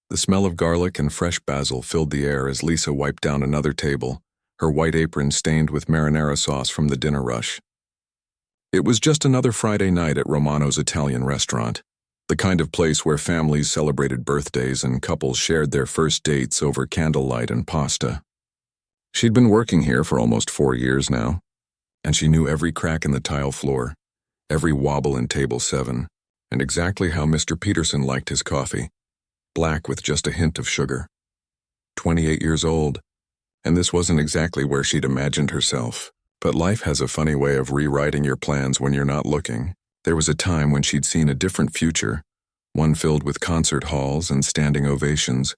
The smell of garlic and fresh basil filled the air as Lisa wiped down another table, her white apron stained with marinara sauce from the dinner rush. It was just another Friday night at Romano's Italian restaurant, the kind of place where families celebrated birthdays and couples shared their first dates over candlelight and pasta. She'd been working here for almost 4 years now, and she knew every crack in the tile floor, every wobble in table 7, and exactly how Mr. Peterson liked his coffee, black with just a hint of sugar. 28 years old, and this wasn't exactly where she'd imagined herself. But life has a funny way of rewriting your plans when you're not looking. There was a time when she'd seen a different future, one filled with concert halls and standing ovations,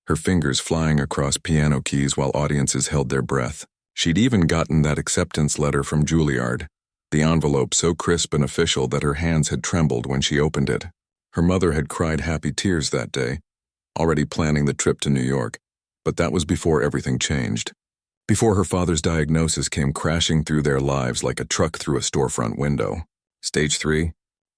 her fingers flying across piano keys while audiences held their breath. She'd even gotten that acceptance letter from Juilliard, the envelope so crisp and official that her hands had trembled when she opened it. Her mother had cried happy tears that day, already planning the trip to New York, but that was before everything changed. Before her father's diagnosis came crashing through their lives like a truck through a storefront window. Stage 3,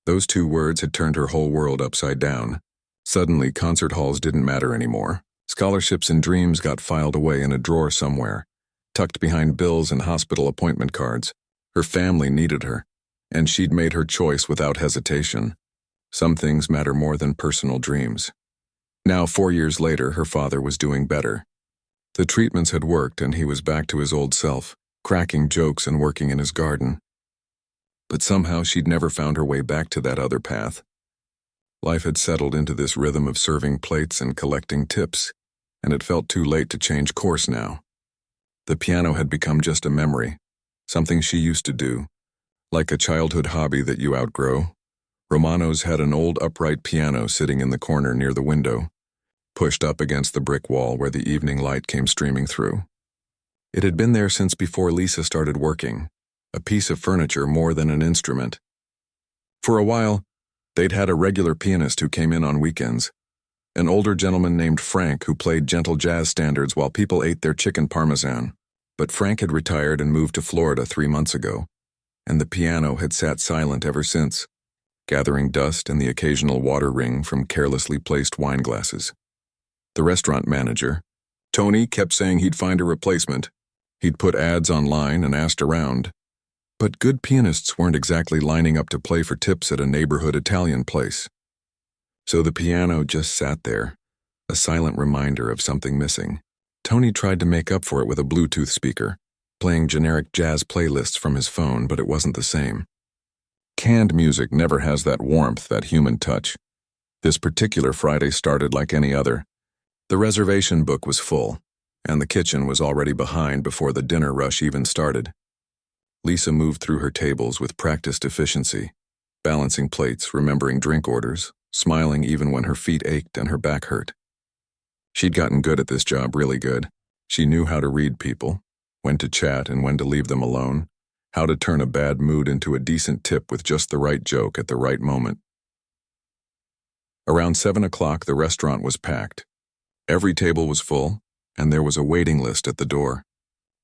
those 2 words had turned her whole world upside down. Suddenly, concert halls didn't matter anymore. Scholarships and dreams got filed away in a drawer somewhere, tucked behind bills and hospital appointment cards. Her family needed her, and she'd made her choice without hesitation. Some things matter more than personal dreams. Now, 4 years later, her father was doing better. The treatments had worked and he was back to his old self, cracking jokes and working in his garden. But somehow she'd never found her way back to that other path. Life had settled into this rhythm of serving plates and collecting tips, and it felt too late to change course now. The piano had become just a memory, something she used to do, like a childhood hobby that you outgrow. Romano's had an old upright piano sitting in the corner near the window, pushed up against the brick wall where the evening light came streaming through. It had been there since before Lisa started working, a piece of furniture more than an instrument. For a while, they'd had a regular pianist who came in on weekends, an older gentleman named Frank who played gentle jazz standards while people ate their chicken parmesan. But Frank had retired and moved to Florida 3 months ago, and the piano had sat silent ever since, gathering dust and the occasional water ring from carelessly placed wine glasses. The restaurant manager, Tony, kept saying he'd find a replacement. He'd put ads online and asked around. But good pianists weren't exactly lining up to play for tips at a neighborhood Italian place. So the piano just sat there, a silent reminder of something missing. Tony tried to make up for it with a Bluetooth speaker, playing generic jazz playlists from his phone, but it wasn't the same. Canned music never has that warmth, that human touch. This particular Friday started like any other. The reservation book was full, and the kitchen was already behind before the dinner rush even started. Lisa moved through her tables with practiced efficiency, balancing plates, remembering drink orders, smiling even when her feet ached and her back hurt. She'd gotten good at this job, really good. She knew how to read people, when to chat and when to leave them alone, how to turn a bad mood into a decent tip with just the right joke at the right moment. Around 7 o'clock, the restaurant was packed. Every table was full, and there was a waiting list at the door.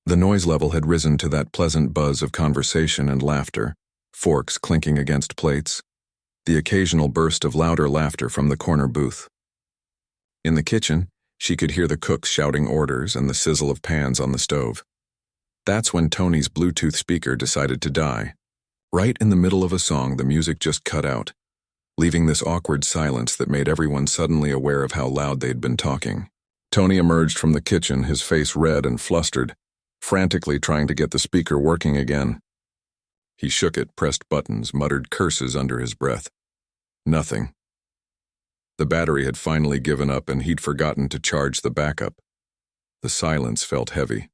The noise level had risen to that pleasant buzz of conversation and laughter, forks clinking against plates, the occasional burst of louder laughter from the corner booth. In the kitchen, she could hear the cooks shouting orders and the sizzle of pans on the stove. That's when Tony's Bluetooth speaker decided to die. Right in the middle of a song, the music just cut out, leaving this awkward silence that made everyone suddenly aware of how loud they'd been talking. Tony emerged from the kitchen, his face red and flustered, frantically trying to get the speaker working again. He shook it, pressed buttons, muttered curses under his breath. Nothing. The battery had finally given up and he'd forgotten to charge the backup. The silence felt heavy.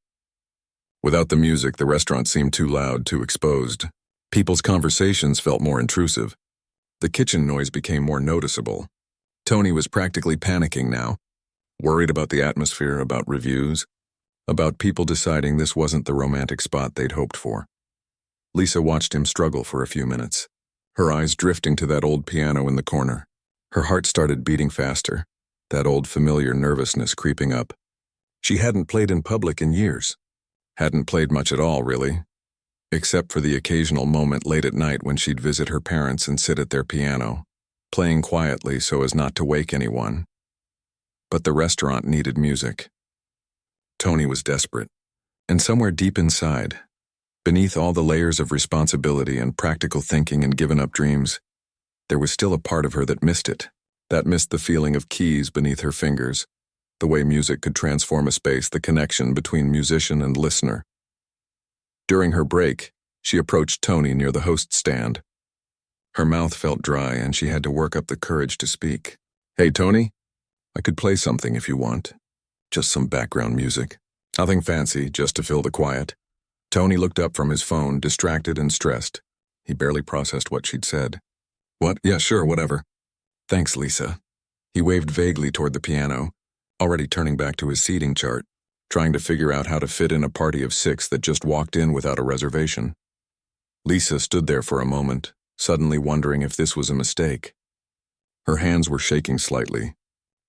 Without the music, the restaurant seemed too loud, too exposed. People's conversations felt more intrusive. The kitchen noise became more noticeable. Tony was practically panicking now, worried about the atmosphere, about reviews, about people deciding this wasn't the romantic spot they'd hoped for. Lisa watched him struggle for a few minutes, her eyes drifting to that old piano in the corner. Her heart started beating faster, that old familiar nervousness creeping up. She hadn't played in public in years. Hadn't played much at all, really, except for the occasional moment late at night when she'd visit her parents and sit at their piano, playing quietly so as not to wake anyone. But the restaurant needed music. Tony was desperate. And somewhere deep inside, beneath all the layers of responsibility and practical thinking and given-up dreams, there was still a part of her that missed it, that missed the feeling of keys beneath her fingers, the way music could transform a space, the connection between musician and listener. During her break, she approached Tony near the host stand. Her mouth felt dry and she had to work up the courage to speak. "Hey, Tony, I could play something if you want. Just some background music. Nothing fancy, just to fill the quiet." Tony looked up from his phone, distracted and stressed. He barely processed what she'd said. "What? Yeah, sure, whatever." "Thanks, Lisa." He waved vaguely toward the piano, already turning back to his seating chart, trying to figure out how to fit in a party of 6 that just walked in without a reservation. Lisa stood there for a moment, suddenly wondering if this was a mistake. Her hands were shaking slightly.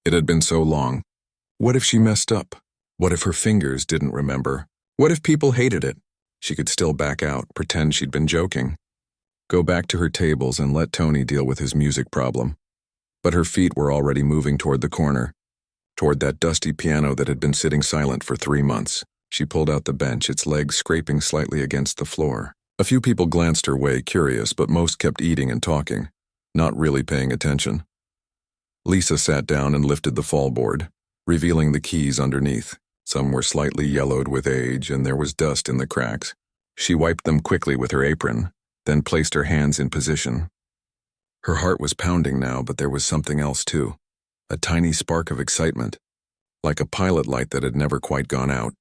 It had been so long. What if she messed up? What if her fingers didn't remember? What if people hated it? She could still back out, pretend she'd been joking. Go back to her tables and let Tony deal with his music problem. But her feet were already moving toward the corner, toward that dusty piano that had been sitting silent for 3 months. She pulled out the bench, its legs scraping slightly against the floor. A few people glanced her way, curious, but most kept eating and talking, not really paying attention. Lisa sat down and lifted the fallboard, revealing the keys underneath. Some were slightly yellowed with age, and there was dust in the cracks. She wiped them quickly with her apron, then placed her hands in position. Her heart was pounding now, but there was something else too. A tiny spark of excitement, like a pilot light that had never quite gone out.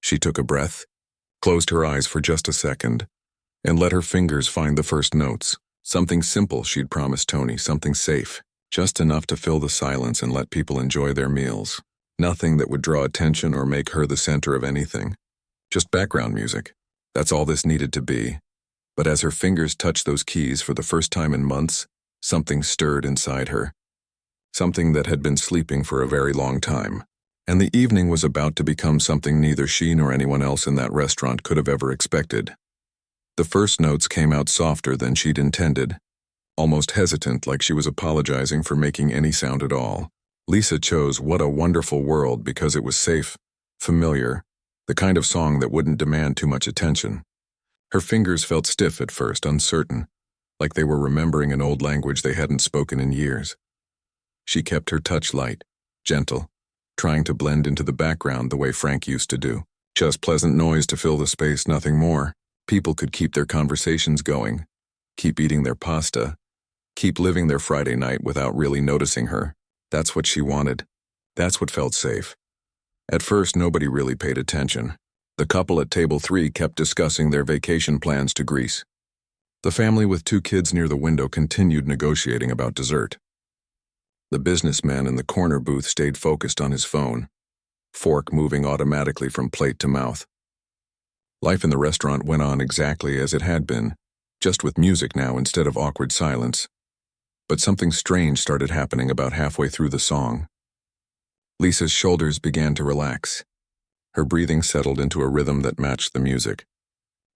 She took a breath, closed her eyes for just a second, and let her fingers find the first notes. Something simple she'd promised Tony, something safe, just enough to fill the silence and let people enjoy their meals. Nothing that would draw attention or make her the center of anything. Just background music. That's all this needed to be. But as her fingers touched those keys for the first time in months, something stirred inside her. Something that had been sleeping for a very long time. And the evening was about to become something neither she nor anyone else in that restaurant could have ever expected. The first notes came out softer than she'd intended, almost hesitant, like she was apologizing for making any sound at all. Lisa chose "What a Wonderful World" because it was safe, familiar, the kind of song that wouldn't demand too much attention. Her fingers felt stiff at first, uncertain, like they were remembering an old language they hadn't spoken in years. She kept her touch light, gentle, trying to blend into the background the way Frank used to do. Just pleasant noise to fill the space, nothing more. People could keep their conversations going, keep eating their pasta, keep living their Friday night without really noticing her. That's what she wanted. That's what felt safe. At first, nobody really paid attention. The couple at table 3 kept discussing their vacation plans to Greece. The family with 2 kids near the window continued negotiating about dessert. The businessman in the corner booth stayed focused on his phone, fork moving automatically from plate to mouth. Life in the restaurant went on exactly as it had been, just with music now instead of awkward silence. But something strange started happening about halfway through the song. Lisa's shoulders began to relax. Her breathing settled into a rhythm that matched the music.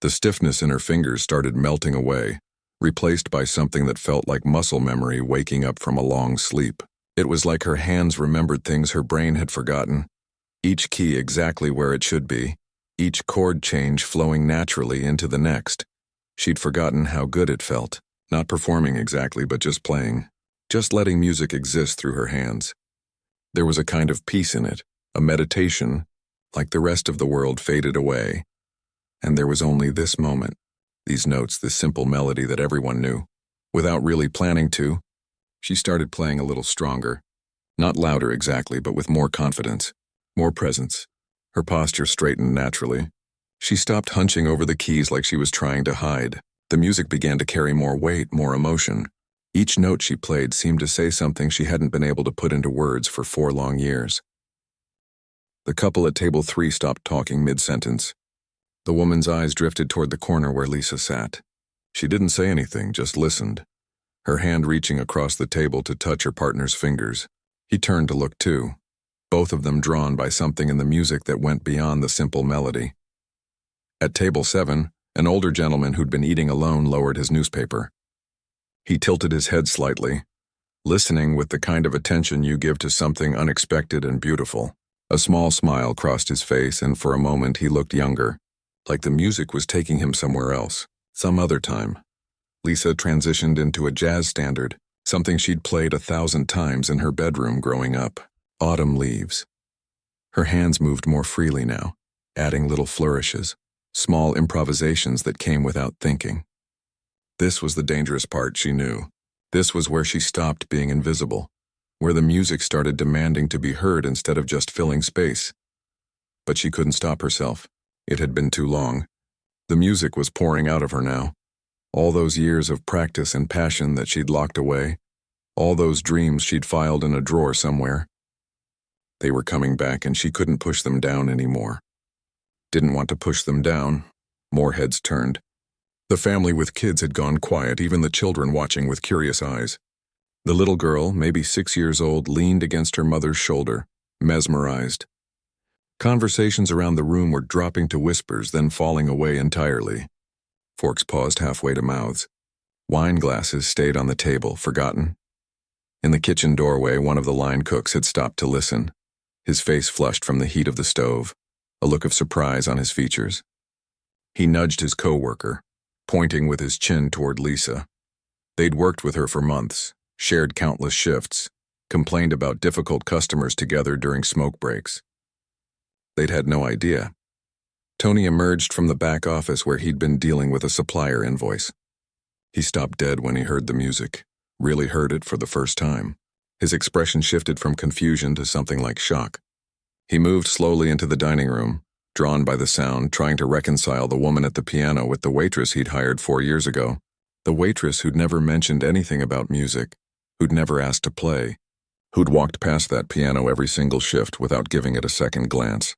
The stiffness in her fingers started melting away, replaced by something that felt like muscle memory waking up from a long sleep. It was like her hands remembered things her brain had forgotten, each key exactly where it should be, each chord change flowing naturally into the next. She'd forgotten how good it felt, not performing exactly but just playing, just letting music exist through her hands. There was a kind of peace in it, a meditation, like the rest of the world faded away. And there was only this moment, these notes, this simple melody that everyone knew. Without really planning to, she started playing a little stronger. Not louder exactly, but with more confidence, more presence. Her posture straightened naturally. She stopped hunching over the keys like she was trying to hide. The music began to carry more weight, more emotion. Each note she played seemed to say something she hadn't been able to put into words for 4 long years. The couple at table 3 stopped talking mid-sentence. The woman's eyes drifted toward the corner where Lisa sat. She didn't say anything, just listened, her hand reaching across the table to touch her partner's fingers. He turned to look too, both of them drawn by something in the music that went beyond the simple melody. At table 7, an older gentleman who'd been eating alone lowered his newspaper. He tilted his head slightly, listening with the kind of attention you give to something unexpected and beautiful. A small smile crossed his face, and for a moment he looked younger, like the music was taking him somewhere else, some other time. Lisa transitioned into a jazz standard, something she'd played 1,000 times in her bedroom growing up. Autumn Leaves. Her hands moved more freely now, adding little flourishes, small improvisations that came without thinking. This was the dangerous part, she knew. This was where she stopped being invisible, where the music started demanding to be heard instead of just filling space. But she couldn't stop herself. It had been too long. The music was pouring out of her now. All those years of practice and passion that she'd locked away, all those dreams she'd filed in a drawer somewhere. They were coming back, and she couldn't push them down anymore. Didn't want to push them down. More heads turned. The family with kids had gone quiet, even the children watching with curious eyes. The little girl, maybe 6 years old, leaned against her mother's shoulder, mesmerized. Conversations around the room were dropping to whispers, then falling away entirely. Forks paused halfway to mouths. Wine glasses stayed on the table, forgotten. In the kitchen doorway, one of the line cooks had stopped to listen. His face flushed from the heat of the stove, a look of surprise on his features. He nudged his co-worker, pointing with his chin toward Lisa. They'd worked with her for months, shared countless shifts, complained about difficult customers together during smoke breaks. They'd had no idea. Tony emerged from the back office where he'd been dealing with a supplier invoice. He stopped dead when he heard the music, really heard it for the first time. His expression shifted from confusion to something like shock. He moved slowly into the dining room, drawn by the sound, trying to reconcile the woman at the piano with the waitress he'd hired 4 years ago. The waitress who'd never mentioned anything about music, who'd never asked to play, who'd walked past that piano every single shift without giving it a second glance.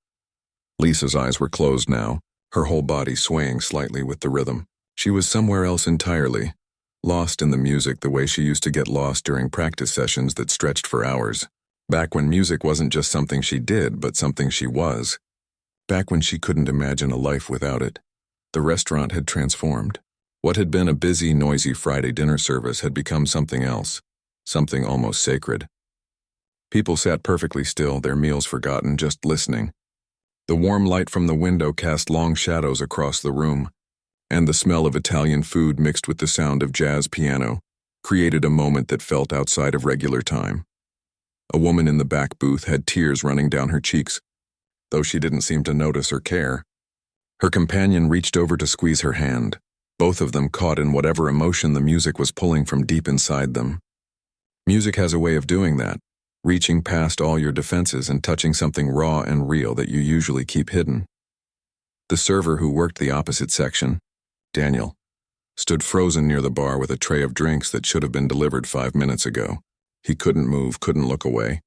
Lisa's eyes were closed now, her whole body swaying slightly with the rhythm. She was somewhere else entirely, lost in the music the way she used to get lost during practice sessions that stretched for hours. Back when music wasn't just something she did, but something she was. Back when she couldn't imagine a life without it. The restaurant had transformed. What had been a busy, noisy Friday dinner service had become something else, something almost sacred. People sat perfectly still, their meals forgotten, just listening. The warm light from the window cast long shadows across the room, and the smell of Italian food mixed with the sound of jazz piano created a moment that felt outside of regular time. A woman in the back booth had tears running down her cheeks, though she didn't seem to notice or care. Her companion reached over to squeeze her hand, both of them caught in whatever emotion the music was pulling from deep inside them. Music has a way of doing that, reaching past all your defenses and touching something raw and real that you usually keep hidden. The server who worked the opposite section, Daniel, stood frozen near the bar with a tray of drinks that should have been delivered 5 minutes ago. He couldn't move, couldn't look away.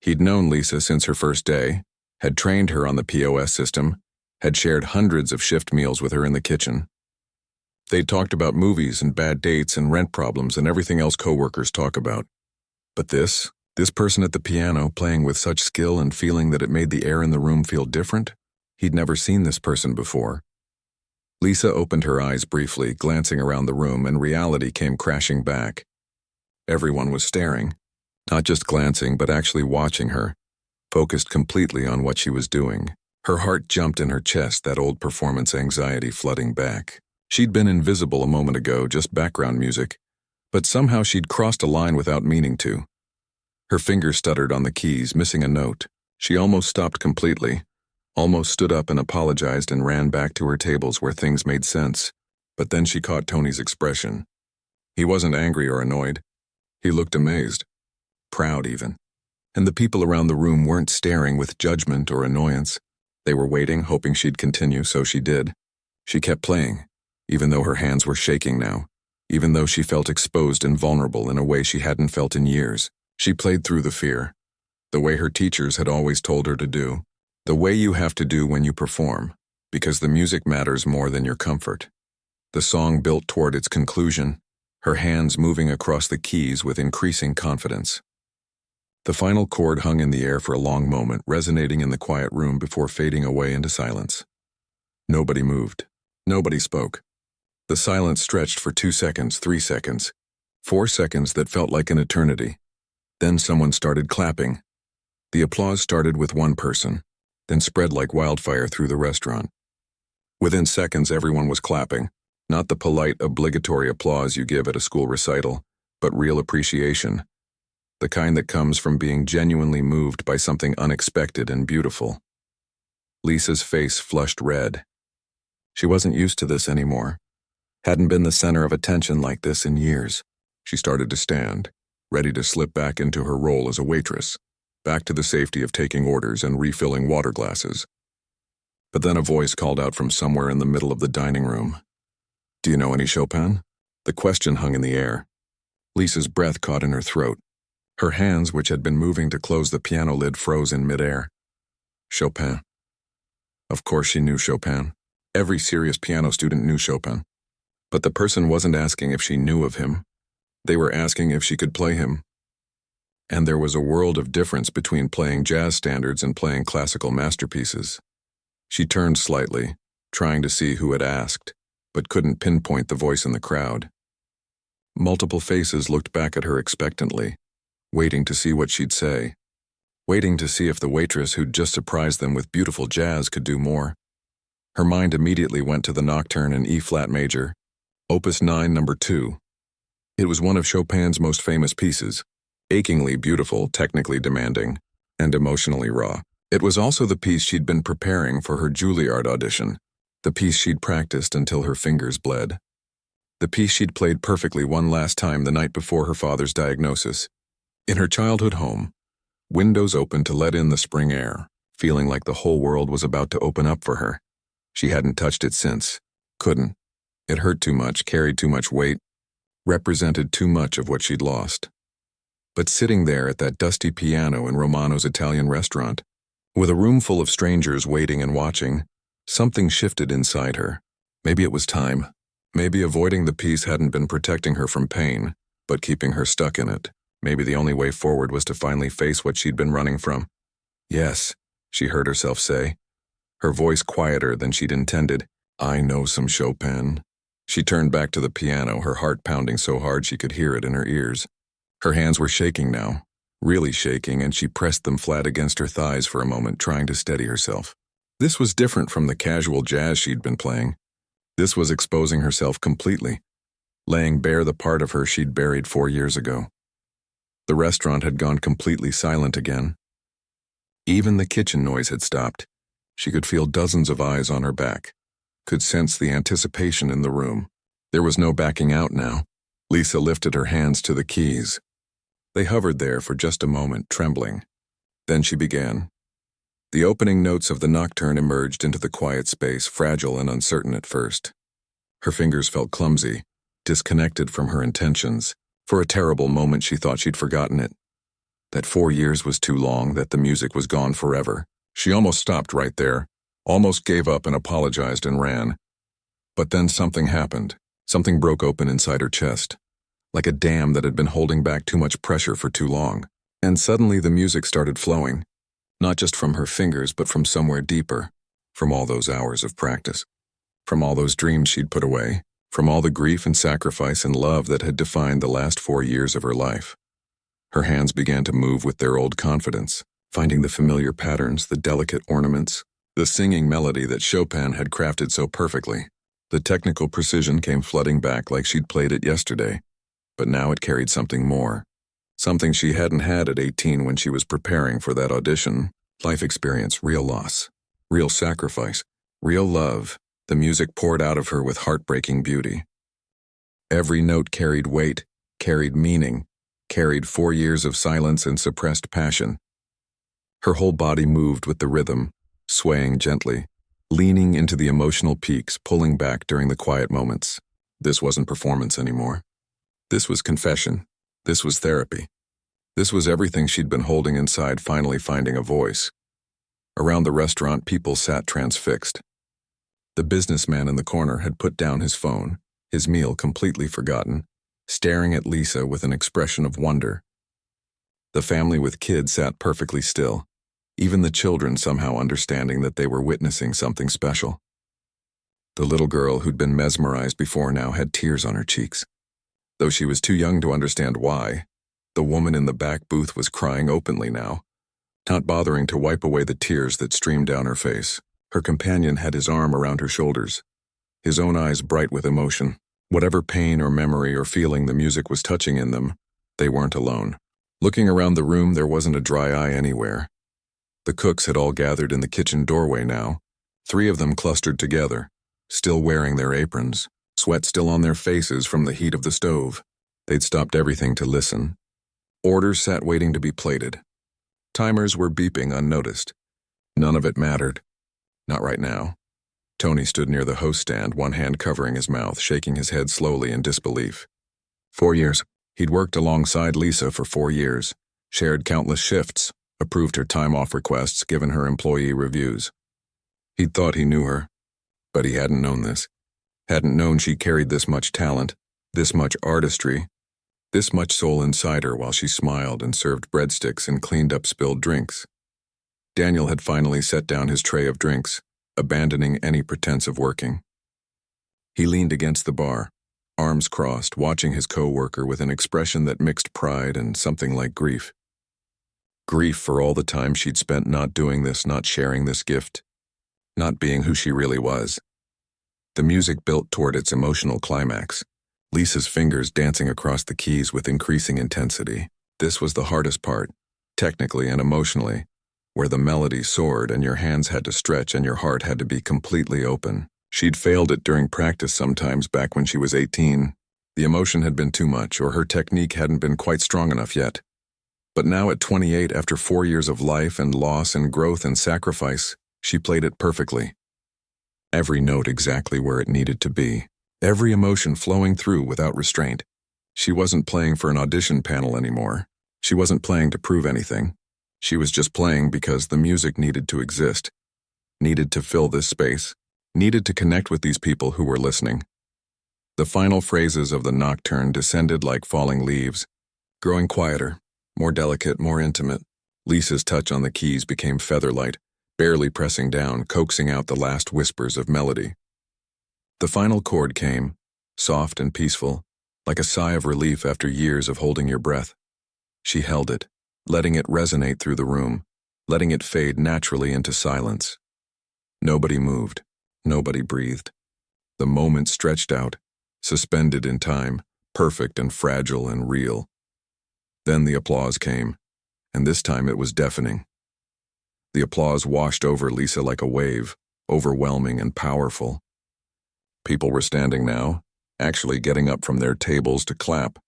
He'd known Lisa since her first day, had trained her on the POS system, had shared hundreds of shift meals with her in the kitchen. They'd talked about movies and bad dates and rent problems and everything else coworkers talk about. But this person at the piano playing with such skill and feeling that it made the air in the room feel different, he'd never seen this person before. Lisa opened her eyes briefly, glancing around the room, and reality came crashing back. Everyone was staring, not just glancing, but actually watching her, focused completely on what she was doing. Her heart jumped in her chest, that old performance anxiety flooding back. She'd been invisible a moment ago, just background music, but somehow she'd crossed a line without meaning to. Her fingers stuttered on the keys, missing a note. She almost stopped completely, almost stood up and apologized and ran back to her tables where things made sense. But then she caught Tony's expression. He wasn't angry or annoyed. He looked amazed, proud even. And the people around the room weren't staring with judgment or annoyance. They were waiting, hoping she'd continue, so she did. She kept playing, even though her hands were shaking now, even though she felt exposed and vulnerable in a way she hadn't felt in years. She played through the fear, the way her teachers had always told her to do, the way you have to do when you perform, because the music matters more than your comfort. The song built toward its conclusion, her hands moving across the keys with increasing confidence. The final chord hung in the air for a long moment, resonating in the quiet room before fading away into silence. Nobody moved. Nobody spoke. The silence stretched for 2 seconds, 3 seconds. 4 seconds that felt like an eternity. Then someone started clapping. The applause started with one person, then spread like wildfire through the restaurant. Within seconds, everyone was clapping, not the polite, obligatory applause you give at a school recital, but real appreciation, the kind that comes from being genuinely moved by something unexpected and beautiful. Lisa's face flushed red. She wasn't used to this anymore. Hadn't been the center of attention like this in years. She started to stand, ready to slip back into her role as a waitress, back to the safety of taking orders and refilling water glasses. But then a voice called out from somewhere in the middle of the dining room. "Do you know any Chopin?" The question hung in the air. Lisa's breath caught in her throat. Her hands, which had been moving to close the piano lid, froze in midair. Chopin. Of course she knew Chopin. Every serious piano student knew Chopin. But the person wasn't asking if she knew of him. They were asking if she could play him. And there was a world of difference between playing jazz standards and playing classical masterpieces. She turned slightly, trying to see who had asked, but couldn't pinpoint the voice in the crowd. Multiple faces looked back at her expectantly, waiting to see what she'd say, waiting to see if the waitress who'd just surprised them with beautiful jazz could do more. Her mind immediately went to the Nocturne in E-flat major, Opus 9, No. 2. It was one of Chopin's most famous pieces, achingly beautiful, technically demanding, and emotionally raw. It was also the piece she'd been preparing for her Juilliard audition, the piece she'd practiced until her fingers bled. The piece she'd played perfectly one last time the night before her father's diagnosis. In her childhood home, windows opened to let in the spring air, feeling like the whole world was about to open up for her. She hadn't touched it since. Couldn't. It hurt too much, carried too much weight, represented too much of what she'd lost. But sitting there at that dusty piano in Romano's Italian restaurant, with a room full of strangers waiting and watching, something shifted inside her. Maybe it was time. Maybe avoiding the piece hadn't been protecting her from pain, but keeping her stuck in it. Maybe the only way forward was to finally face what she'd been running from. "Yes," she heard herself say, her voice quieter than she'd intended. "I know some Chopin." She turned back to the piano, her heart pounding so hard she could hear it in her ears. Her hands were shaking now, really shaking, and she pressed them flat against her thighs for a moment, trying to steady herself. This was different from the casual jazz she'd been playing. This was exposing herself completely, laying bare the part of her she'd buried 4 years ago. The restaurant had gone completely silent again. Even the kitchen noise had stopped. She could feel dozens of eyes on her back, could sense the anticipation in the room. There was no backing out now. Lisa lifted her hands to the keys. They hovered there for just a moment, trembling. Then she began. The opening notes of the Nocturne emerged into the quiet space, fragile and uncertain at first. Her fingers felt clumsy, disconnected from her intentions. For a terrible moment she thought she'd forgotten it. That 4 years was too long, that the music was gone forever. She almost stopped right there, almost gave up and apologized and ran. But then something happened. Something broke open inside her chest, like a dam that had been holding back too much pressure for too long. And suddenly the music started flowing, not just from her fingers, but from somewhere deeper, from all those hours of practice, from all those dreams she'd put away, from all the grief and sacrifice and love that had defined the last 4 years of her life. Her hands began to move with their old confidence, finding the familiar patterns, the delicate ornaments, the singing melody that Chopin had crafted so perfectly. The technical precision came flooding back like she'd played it yesterday, but now it carried something more, something she hadn't had at 18 when she was preparing for that audition. Life experience, real loss, real sacrifice, real love. The music poured out of her with heartbreaking beauty. Every note carried weight, carried meaning, carried 4 years of silence and suppressed passion. Her whole body moved with the rhythm, swaying gently, leaning into the emotional peaks, pulling back during the quiet moments. This wasn't performance anymore. This was confession. This was therapy. This was everything she'd been holding inside finally finding a voice. Around the restaurant, people sat transfixed. The businessman in the corner had put down his phone, his meal completely forgotten, staring at Lisa with an expression of wonder. The family with kids sat perfectly still, even the children somehow understanding that they were witnessing something special. The little girl who'd been mesmerized before now had tears on her cheeks. though she was too young to understand why. The woman in the back booth was crying openly now, not bothering to wipe away the tears that streamed down her face. Her companion had his arm around her shoulders, his own eyes bright with emotion. Whatever pain or memory or feeling the music was touching in them, they weren't alone. Looking around the room, there wasn't a dry eye anywhere. The cooks had all gathered in the kitchen doorway now, 3 of them clustered together, still wearing their aprons, sweat still on their faces from the heat of the stove. They'd stopped everything to listen. Orders sat waiting to be plated. Timers were beeping unnoticed. None of it mattered. Not right now. Tony stood near the host stand, one hand covering his mouth, shaking his head slowly in disbelief. 4 years. He'd worked alongside Lisa for 4 years, shared countless shifts, approved her time-off requests, given her employee reviews. He'd thought he knew her, but he hadn't known this. Hadn't known she carried this much talent, this much artistry, this much soul inside her while she smiled and served breadsticks and cleaned up spilled drinks. Daniel had finally set down his tray of drinks, abandoning any pretense of working. He leaned against the bar, arms crossed, watching his co-worker with an expression that mixed pride and something like grief. Grief for all the time she'd spent not doing this, not sharing this gift, not being who she really was. The music built toward its emotional climax, Lisa's fingers dancing across the keys with increasing intensity. This was the hardest part, technically and emotionally, where the melody soared and your hands had to stretch and your heart had to be completely open. She'd failed it during practice sometimes back when she was 18. The emotion had been too much, or her technique hadn't been quite strong enough yet. But now at 28, after 4 years of life and loss and growth and sacrifice, she played it perfectly. Every note exactly where it needed to be. Every emotion flowing through without restraint. She wasn't playing for an audition panel anymore. She wasn't playing to prove anything. She was just playing because the music needed to exist, needed to fill this space, needed to connect with these people who were listening. The final phrases of the nocturne descended like falling leaves, growing quieter, more delicate, more intimate. Lisa's touch on the keys became feather-light, barely pressing down, coaxing out the last whispers of melody. The final chord came, soft and peaceful, like a sigh of relief after years of holding your breath. She held it, letting it resonate through the room, letting it fade naturally into silence. Nobody moved. Nobody breathed. The moment stretched out, suspended in time, perfect and fragile and real. Then the applause came, and this time it was deafening. The applause washed over Lisa like a wave, overwhelming and powerful. People were standing now, actually getting up from their tables to clap.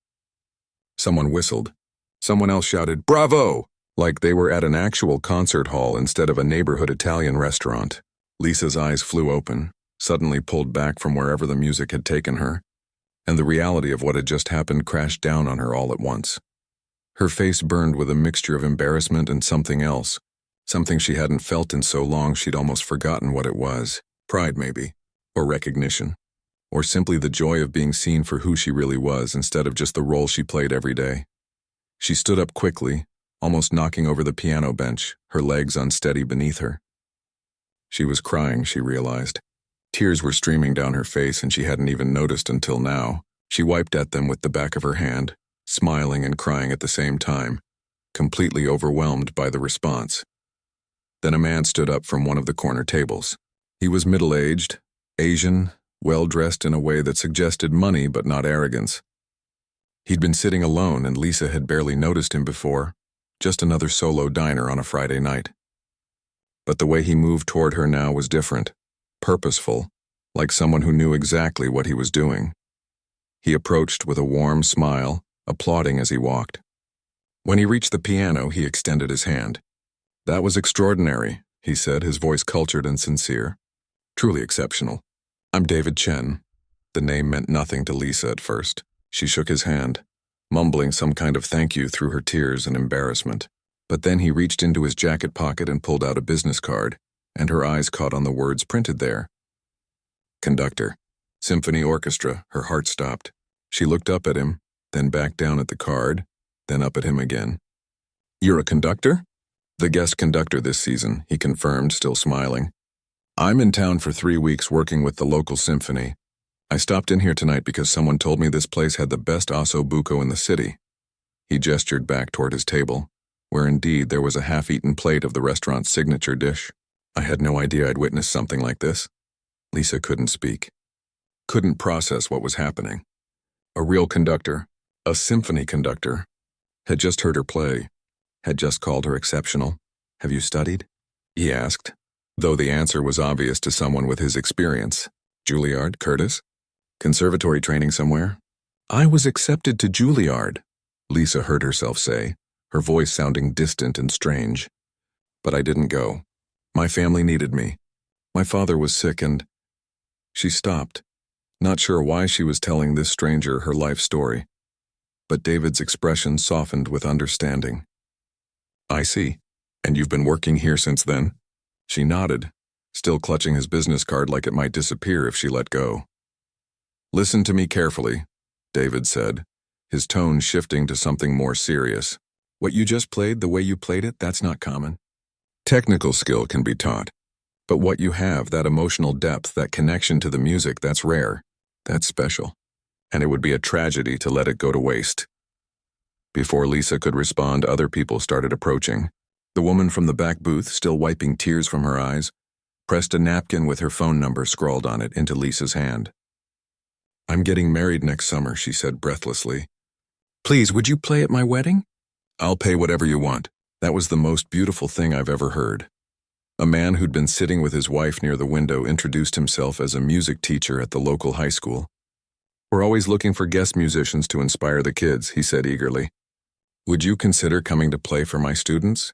Someone whistled. Someone else shouted, "Bravo!" like they were at an actual concert hall instead of a neighborhood Italian restaurant. Lisa's eyes flew open, suddenly pulled back from wherever the music had taken her, and the reality of what had just happened crashed down on her all at once. Her face burned with a mixture of embarrassment and something else, something she hadn't felt in so long she'd almost forgotten what it was. Pride, maybe, or recognition, or simply the joy of being seen for who she really was instead of just the role she played every day. She stood up quickly, almost knocking over the piano bench, her legs unsteady beneath her. She was crying, she realized. Tears were streaming down her face and she hadn't even noticed until now. She wiped at them with the back of her hand, smiling and crying at the same time, completely overwhelmed by the response. Then a man stood up from one of the corner tables. He was middle-aged, Asian, well-dressed in a way that suggested money but not arrogance. He'd been sitting alone and Lisa had barely noticed him before, just another solo diner on a Friday night. But the way he moved toward her now was different, purposeful, like someone who knew exactly what he was doing. He approached with a warm smile, applauding as he walked. When he reached the piano, he extended his hand. "That was extraordinary," he said, his voice cultured and sincere. "Truly exceptional. I'm David Chen." The name meant nothing to Lisa at first. She shook his hand, mumbling some kind of thank you through her tears and embarrassment. But then he reached into his jacket pocket and pulled out a business card, and her eyes caught on the words printed there. Conductor. Symphony Orchestra. Her heart stopped. She looked up at him, then back down at the card, then up at him again. "You're a conductor?" "The guest conductor this season," he confirmed, still smiling. "I'm in town for 3 weeks working with the local symphony. I stopped in here tonight because someone told me this place had the best osso buco in the city. He gestured back toward his table, where indeed there was a half-eaten plate of the restaurant's signature dish. I had no idea I'd witnessed something like this. Lisa couldn't speak. Couldn't process what was happening. A real conductor, a symphony conductor, had just heard her play, had just called her exceptional. Have you studied? He asked, though the answer was obvious to someone with his experience. Juilliard, Curtis? Conservatory training somewhere? I was accepted to Juilliard, Lisa heard herself say, her voice sounding distant and strange. But I didn't go. My family needed me. My father was sick and... She stopped, not sure why she was telling this stranger her life story. But David's expression softened with understanding. I see. And you've been working here since then? She nodded, still clutching his business card like it might disappear if she let go. Listen to me carefully, David said, his tone shifting to something more serious. What you just played, the way you played it, that's not common. Technical skill can be taught. But what you have, that emotional depth, that connection to the music, that's rare. That's special. And it would be a tragedy to let it go to waste. Before Lisa could respond, other people started approaching. The woman from the back booth, still wiping tears from her eyes, pressed a napkin with her phone number scrawled on it into Lisa's hand. I'm getting married next summer, she said breathlessly. Please, would you play at my wedding? I'll pay whatever you want. That was the most beautiful thing I've ever heard. A man who'd been sitting with his wife near the window introduced himself as a music teacher at the local high school. We're always looking for guest musicians to inspire the kids, he said eagerly. Would you consider coming to play for my students?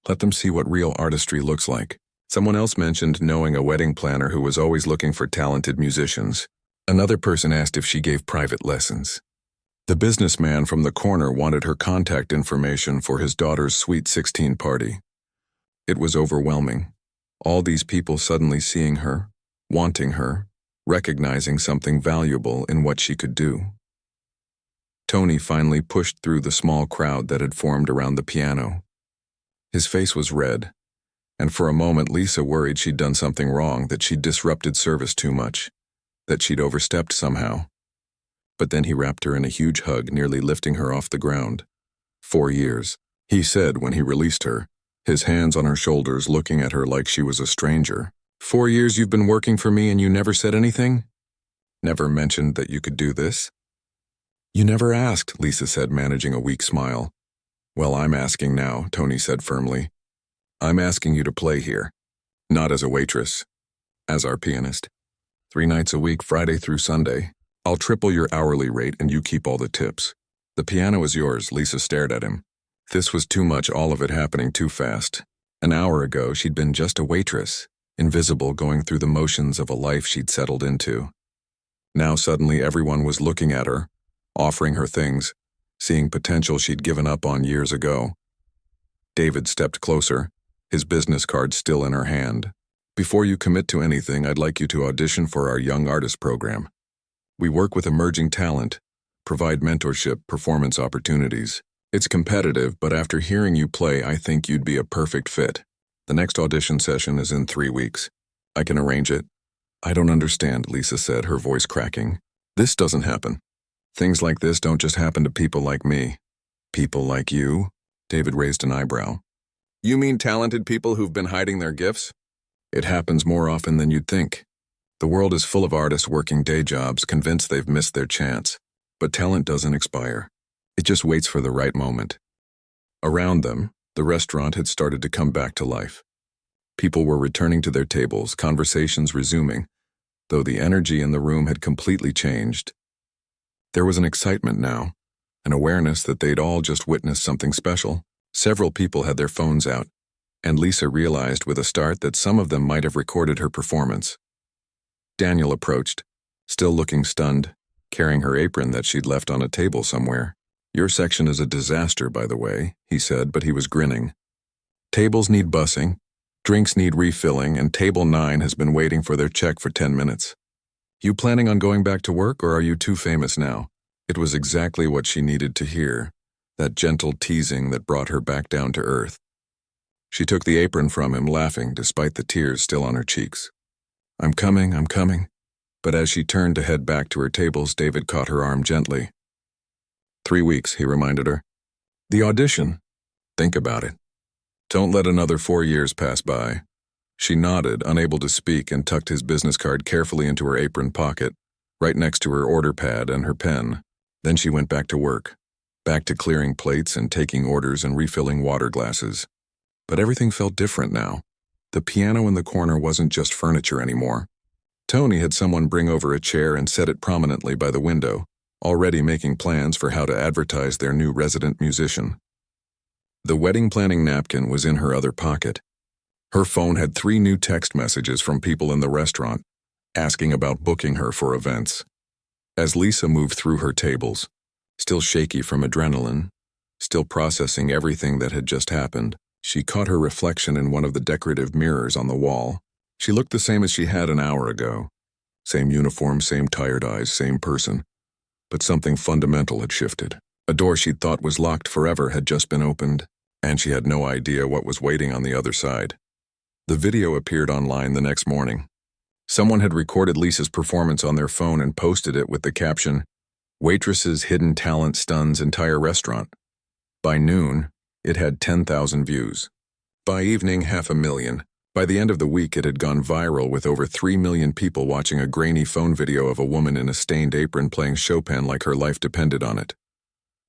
Let them see what real artistry looks like. Someone else mentioned knowing a wedding planner who was always looking for talented musicians. Another person asked if she gave private lessons. The businessman from the corner wanted her contact information for his daughter's Sweet 16 party. It was overwhelming. All these people suddenly seeing her, wanting her, recognizing something valuable in what she could do. Tony finally pushed through the small crowd that had formed around the piano. His face was red, and for a moment Lisa worried she'd done something wrong, that she'd disrupted service too much, that she'd overstepped somehow. But then he wrapped her in a huge hug, nearly lifting her off the ground. 4 years, he said when he released her, his hands on her shoulders looking at her like she was a stranger. 4 years you've been working for me and you never said anything? Never mentioned that you could do this? You never asked, Lisa said, managing a weak smile. Well, I'm asking now, Tony said firmly. I'm asking you to play here. Not as a waitress. As our pianist. 3 nights a week, Friday through Sunday. I'll triple your hourly rate and you keep all the tips. The piano is yours, Lisa stared at him. This was too much, all of it happening too fast. An hour ago, she'd been just a waitress, invisible, going through the motions of a life she'd settled into. Now suddenly everyone was looking at her, offering her things, seeing potential she'd given up on years ago. David stepped closer, his business card still in her hand. Before you commit to anything, I'd like you to audition for our Young Artist program. We work with emerging talent, provide mentorship, performance opportunities. It's competitive, but after hearing you play, I think you'd be a perfect fit. The next audition session is in 3 weeks. I can arrange it. I don't understand, Lisa said, her voice cracking. This doesn't happen. Things like this don't just happen to people like me. People like you? David raised an eyebrow. You mean talented people who've been hiding their gifts? It happens more often than you'd think. The world is full of artists working day jobs, convinced they've missed their chance. But talent doesn't expire. It just waits for the right moment. Around them, the restaurant had started to come back to life. People were returning to their tables, conversations resuming, though the energy in the room had completely changed. There was an excitement now, an awareness that they'd all just witnessed something special. Several people had their phones out, and Lisa realized with a start that some of them might have recorded her performance. Daniel approached, still looking stunned, carrying her apron that she'd left on a table somewhere. Your section is a disaster, by the way, he said, but he was grinning. Tables need bussing, drinks need refilling, and table 9 has been waiting for their check for 10 minutes. You planning on going back to work, or are you too famous now? It was exactly what she needed to hear, that gentle teasing that brought her back down to earth. She took the apron from him, laughing despite the tears still on her cheeks. I'm coming. But as she turned to head back to her tables, David caught her arm gently. 3 weeks, he reminded her. The audition? Think about it. Don't let another 4 years pass by. She nodded, unable to speak, and tucked his business card carefully into her apron pocket, right next to her order pad and her pen. Then she went back to work, back to clearing plates and taking orders and refilling water glasses. But everything felt different now. The piano in the corner wasn't just furniture anymore. Tony had someone bring over a chair and set it prominently by the window, already making plans for how to advertise their new resident musician. The wedding planning napkin was in her other pocket. Her phone had 3 new text messages from people in the restaurant, asking about booking her for events. As Lisa moved through her tables, still shaky from adrenaline, still processing everything that had just happened, she caught her reflection in one of the decorative mirrors on the wall. She looked the same as she had an hour ago. Same uniform, same tired eyes, same person. But something fundamental had shifted. A door she'd thought was locked forever had just been opened, and she had no idea what was waiting on the other side. The video appeared online the next morning. Someone had recorded Lisa's performance on their phone and posted it with the caption, "Waitress's hidden talent stuns entire restaurant." By noon, it had 10,000 views. By evening, 500,000. By the end of the week, it had gone viral with over 3 million people watching a grainy phone video of a woman in a stained apron playing Chopin like her life depended on it.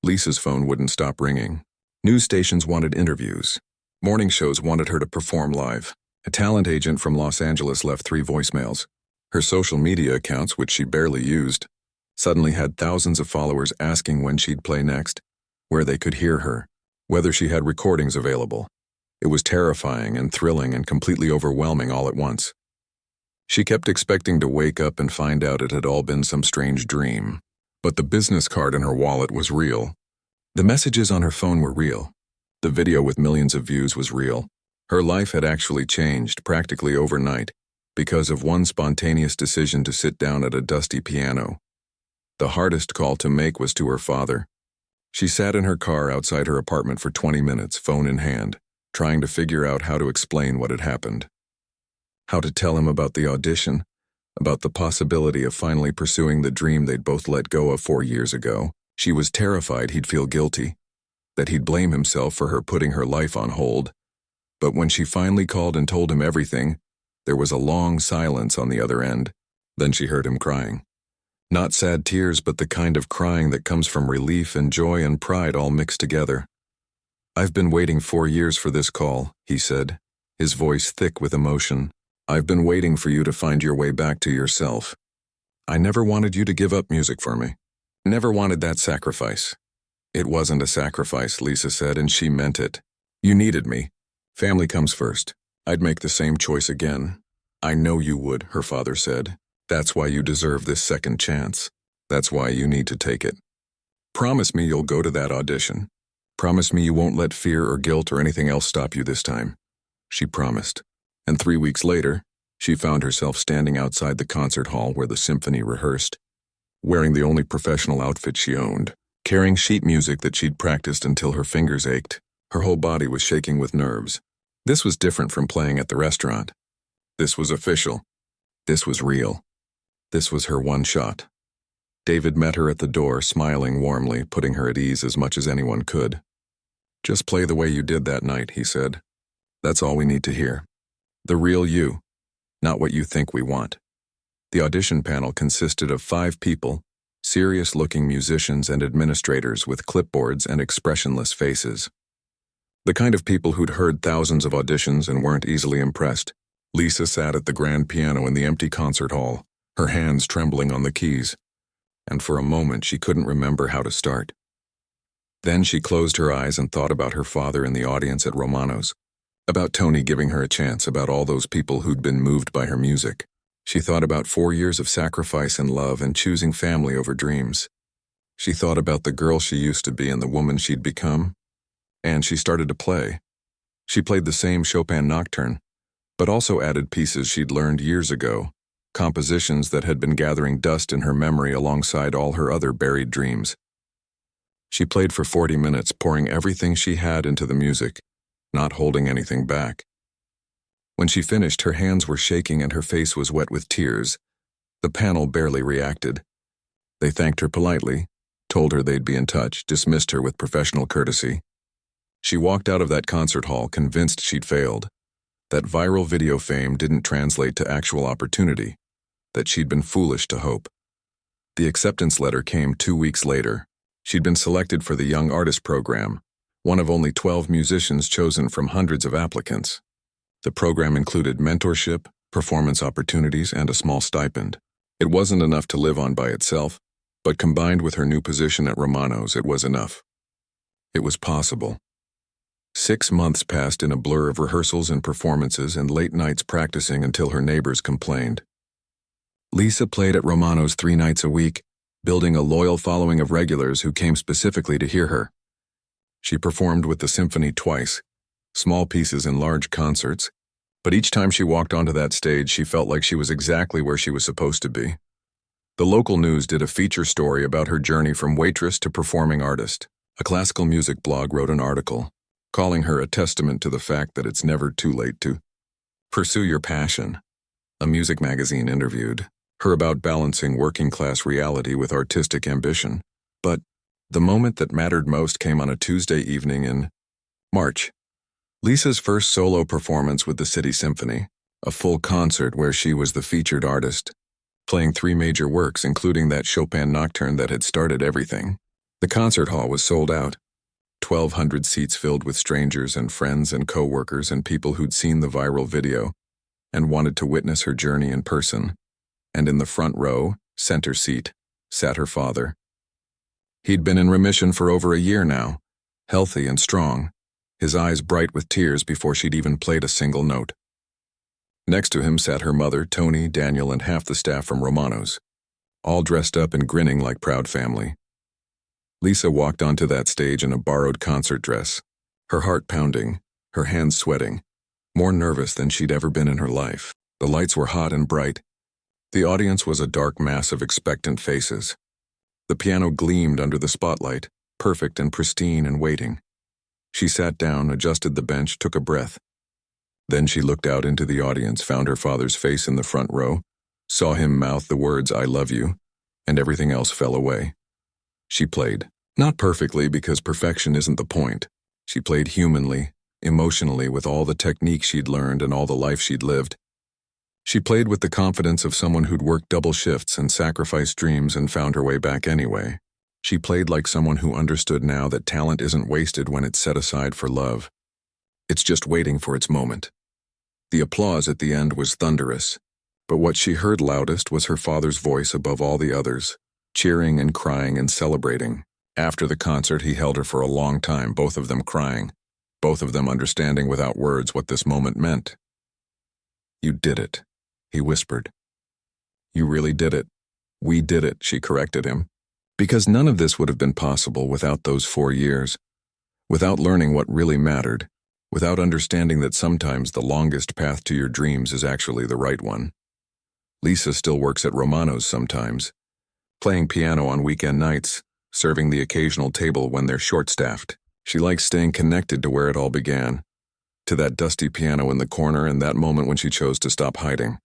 Lisa's phone wouldn't stop ringing. News stations wanted interviews. Morning shows wanted her to perform live. A talent agent from Los Angeles left 3 voicemails. Her social media accounts, which she barely used, suddenly had thousands of followers asking when she'd play next, where they could hear her, whether she had recordings available. It was terrifying and thrilling and completely overwhelming all at once. She kept expecting to wake up and find out it had all been some strange dream. But the business card in her wallet was real. The messages on her phone were real. The video with millions of views was real. Her life had actually changed practically overnight because of one spontaneous decision to sit down at a dusty piano. The hardest call to make was to her father. She sat in her car outside her apartment for 20 minutes, phone in hand, trying to figure out how to explain what had happened. How to tell him about the audition, about the possibility of finally pursuing the dream they'd both let go of 4 years ago. She was terrified he'd feel guilty, that he'd blame himself for her putting her life on hold. But when she finally called and told him everything, there was a long silence on the other end. Then she heard him crying. Not sad tears, but the kind of crying that comes from relief and joy and pride all mixed together. "I've been waiting 4 years for this call," he said, his voice thick with emotion. "I've been waiting for you to find your way back to yourself. I never wanted you to give up music for me. Never wanted that sacrifice." "It wasn't a sacrifice," Lisa said, and she meant it. "You needed me. Family comes first. I'd make the same choice again." "I know you would," her father said. "That's why you deserve this second chance. That's why you need to take it. Promise me you'll go to that audition. Promise me you won't let fear or guilt or anything else stop you this time." She promised. And 3 weeks later, she found herself standing outside the concert hall where the symphony rehearsed, wearing the only professional outfit she owned, carrying sheet music that she'd practiced until her fingers ached. Her whole body was shaking with nerves. This was different from playing at the restaurant. This was official. This was real. This was her one shot. David met her at the door, smiling warmly, putting her at ease as much as anyone could. "Just play the way you did that night," he said. "That's all we need to hear. The real you, not what you think we want." The audition panel consisted of 5 people, serious-looking musicians and administrators with clipboards and expressionless faces. The kind of people who'd heard thousands of auditions and weren't easily impressed. Lisa sat at the grand piano in the empty concert hall, her hands trembling on the keys, and for a moment she couldn't remember how to start. Then she closed her eyes and thought about her father in the audience at Romano's, about Tony giving her a chance, about all those people who'd been moved by her music. She thought about 4 years of sacrifice and love and choosing family over dreams. She thought about the girl she used to be and the woman she'd become, and she started to play. She played the same Chopin nocturne, but also added pieces she'd learned years ago, compositions that had been gathering dust in her memory alongside all her other buried dreams. She played for 40 minutes, pouring everything she had into the music, not holding anything back. When she finished, her hands were shaking and her face was wet with tears, The panel barely reacted. They thanked her politely, told her they'd be in touch, dismissed her with professional courtesy. She walked out of that concert hall convinced she'd failed, that viral video fame didn't translate to actual opportunity, that she'd been foolish to hope. The acceptance letter came 2 weeks later. She'd been selected for the Young Artist Program, one of only 12 musicians chosen from hundreds of applicants. The program included mentorship, performance opportunities, and a small stipend. It wasn't enough to live on by itself, but combined with her new position at Romano's, it was enough. It was possible. 6 months passed in a blur of rehearsals and performances and late nights practicing until her neighbors complained. Lisa played at Romano's 3 nights a week, building a loyal following of regulars who came specifically to hear her. She performed with the symphony twice, small pieces in large concerts, but each time she walked onto that stage, she felt like she was exactly where she was supposed to be. The local news did a feature story about her journey from waitress to performing artist. A classical music blog wrote an article, calling her a testament to the fact that it's never too late to pursue your passion. A music magazine interviewed her about balancing working-class reality with artistic ambition. But the moment that mattered most came on a Tuesday evening in March. Lisa's first solo performance with the City Symphony, a full concert where she was the featured artist, playing 3 major works including that Chopin nocturne that had started everything. The concert hall was sold out, 1,200 seats filled with strangers and friends and co-workers and people who'd seen the viral video and wanted to witness her journey in person. And in the front row, center seat, sat her father. He'd been in remission for over a year now, healthy and strong, his eyes bright with tears before she'd even played a single note. Next to him sat her mother, Tony, Daniel, and half the staff from Romano's, all dressed up and grinning like proud family. Lisa walked onto that stage in a borrowed concert dress, her heart pounding, her hands sweating, more nervous than she'd ever been in her life. The lights were hot and bright. The audience was a dark mass of expectant faces. The piano gleamed under the spotlight, perfect and pristine and waiting. She sat down, adjusted the bench, took a breath. Then she looked out into the audience, found her father's face in the front row, saw him mouth the words, "I love you," and everything else fell away. She played. Not perfectly, because perfection isn't the point. She played humanly, emotionally, with all the technique she'd learned and all the life she'd lived. She played with the confidence of someone who'd worked double shifts and sacrificed dreams and found her way back anyway. She played like someone who understood now that talent isn't wasted when it's set aside for love. It's just waiting for its moment. The applause at the end was thunderous, but what she heard loudest was her father's voice above all the others, cheering and crying and celebrating. After the concert, he held her for a long time, both of them crying, both of them understanding without words what this moment meant. "You did it," he whispered. "You really did it. We did it," she corrected him. Because none of this would have been possible without those 4 years, without learning what really mattered, without understanding that sometimes the longest path to your dreams is actually the right one. Lisa still works at Romano's sometimes, playing piano on weekend nights, serving the occasional table when they're short-staffed. She likes staying connected to where it all began, to that dusty piano in the corner and that moment when she chose to stop hiding.